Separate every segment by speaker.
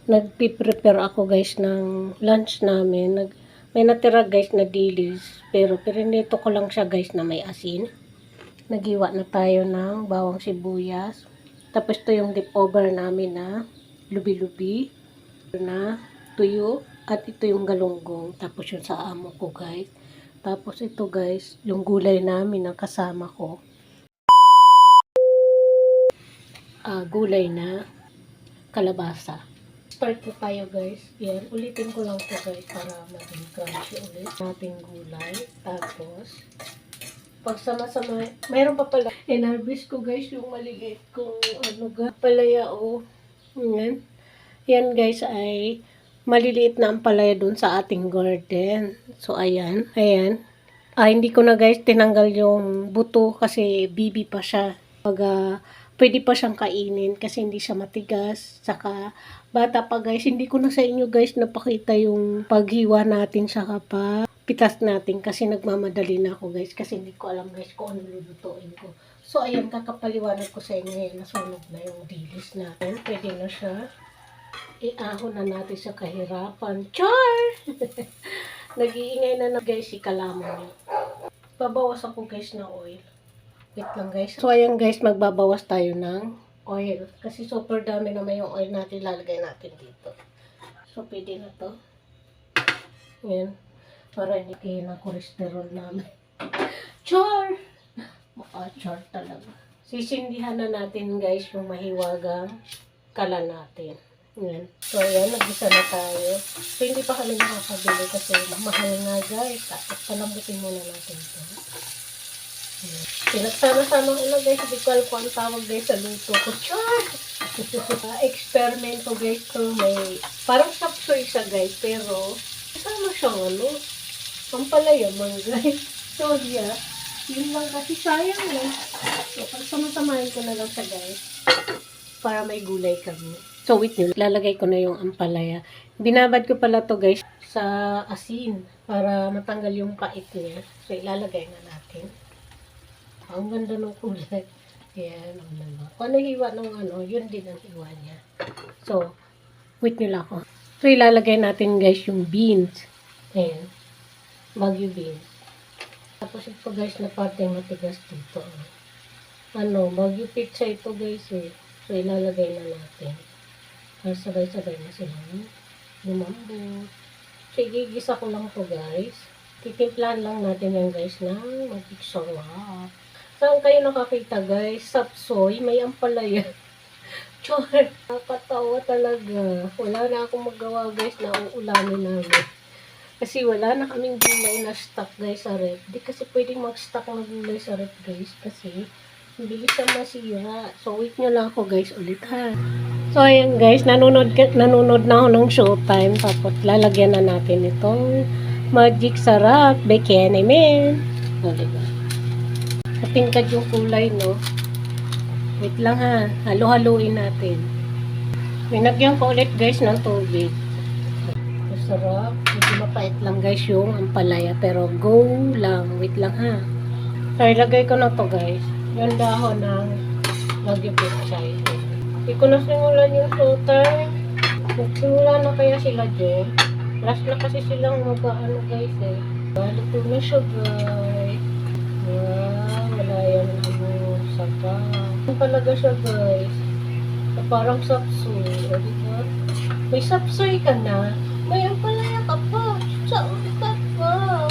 Speaker 1: Nagpi-prepare ako guys ng lunch namin. May natira guys na dilis. Pero nito ko lang siya guys na may asin. Nagiwa na tayo ng bawang sibuyas. Tapos ito yung leftover namin na lubi-lubi na tuyo. At ito yung galunggong. Tapos yun sa amo ko guys. Tapos ito guys, yung gulay namin na kasama ko. Gulay na kalabasa. Start na tayo guys. Yan, ulitin ko lang po guys para maging crunchy ulit. Nating gulay. Tapos, pagsama-sama, mayroon pa pala. Inarbis ko guys yung maliit kung palaya o. Yan. Yan guys ay maliliit na ang palaya dun sa ating garden. So, ayan. Ayan. Hindi ko na guys tinanggal yung buto kasi bibi pa siya. Pwede pa siyang kainin kasi hindi siya matigas. Saka bata pa guys, hindi ko na sa inyo guys napakita yung paghiwa natin sa pitas natin kasi nagmamadali na ako guys kasi hindi ko alam guys kung ano lulutuin ko. So ayan, kakapaliwanag ko sa inyo ngayon, nasunog na yung dilis natin. Pwede na siya. Iahon na natin sa kahirapan. Char! Nag-iingay na guys si Kalamon. Babawas ako guys ng oil. Wait lang guys. So ayan guys, magbabawas tayo ng oil. Kasi super dami naman yung oil natin. Lalagay natin dito. So pwede na to. Ayan. Para hindi kayo ng cholesterol namin. Char! Char talaga. Sisindihan na natin guys yung mahiwagang kalan natin. Ayan. So ayan, nag-isa na tayo. So hindi pa kami nakakabili kasi mahal nga guys. Tapos palambutin muna natin ito. Pinagsama-sama ko lang guys, hindi ko alam kung ang tawag guys sa luto ko. Char! Eksperimento guys to may, parang sapsoy siya guys, pero kasama siyang ang palaya man guys. So yeah, yun lang kasi sayang lang. So pagsama-samahin ko na lang siya guys, para may gulay kami. So wait nyo, lalagay ko na yung ampalaya. Binabad ko pala to guys sa asin, para matanggal yung pait niya. So ilalagay na natin. Ang ganda ng kulay. Ayan, ang ganda. Kung ano hiwa ng yun din ang hiwa niya. So, wait nyo lang ako. So, ilalagay natin guys yung beans. Ayan. Baguio beans. Tapos ito guys na parteng matigas dito. Baguio pizza ito guys eh. So, ilalagay na natin. Para sabay-sabay na sila. Lumambot. So, igigisa ko lang to guys. Titimplahan lang natin yan guys ng mag-sarap. Saan kayo nakakita guys? Sapsoy, may ampalaya. Chor, nakakatawa talaga. Wala na akong magawa guys na uulamin namin. Kasi wala na kaming gulay na stock guys sa rep. Di kasi pwedeng mag-stock na gulay sa rep guys. Kasi bilis na masira. So wait nyo lang ako guys ulit ha. So ayan guys, nanonood na ako ng Showtime. Tapos lalagyan na natin itong Magic Sarap Bikini Man. O diba? Tingkad yung kulay, no? Wait lang ha. Halo-haluin natin. Minagyan ko ulit guys ng tubig. Masarap. Hindi mapait lang guys yung ampalaya. Pero go lang. Wait lang ha. So, ilagay ko na to guys. Yung dahon ng Baguio pechay. Hindi ko na simulan yung showtime. Nagsimula na kaya sila dyan. Last na kasi silang mag-ano guys eh. Luto na siya guys. Wala yan saba. Ano talaga siya guys? Parang sapsoy. O diba? May sapsoy ka na. May ampalaya ka pa. Saan ka pa?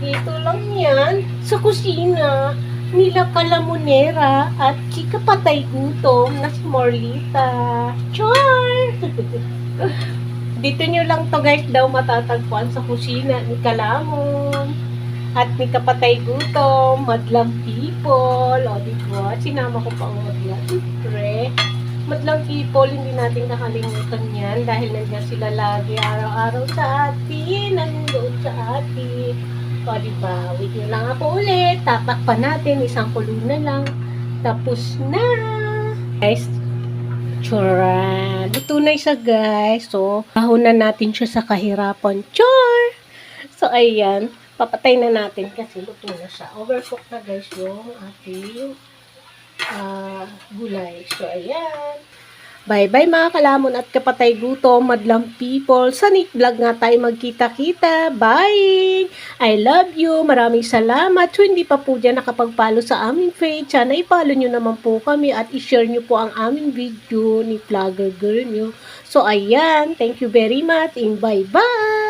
Speaker 1: Dito lang yan. Sa kusina. Nila Calamonera at Chika Patay Gutom na si Morlita. Char! Dito nyo lang to guys daw matatagpuan sa kusina ni Calamon. At ni Kapatay Gutom, Madlang People, o diba? Sinama ko pa ang Madlang. Siyempre, Madlang People, hindi natin kakalimutan yan dahil nandiyan sila lagi araw-araw sa atin, nandoon sa atin. O diba? Wait nyo lang ako ulit. Tatakpan natin, isang kulo na lang. Tapos na! Guys, tsuran! Luto na siya guys. So, ahon na natin siya sa kahirapan. Char! So, ayan. Papatay na natin kasi luto na siya. Overcook na guys yung ating gulay. So, ayan. Bye-bye mga kalamon at kapatay gutom, madlang people. Sa Nick Vlog nga tayo magkita-kita. Bye! I love you. Maraming salamat. So, hindi pa po dyan nakapag-follow sa aming page. Sana i-follow nyo naman po kami at i-share nyo po ang aming video ni Vlogger Girl nyo. So, ayan. Thank you very much and bye-bye!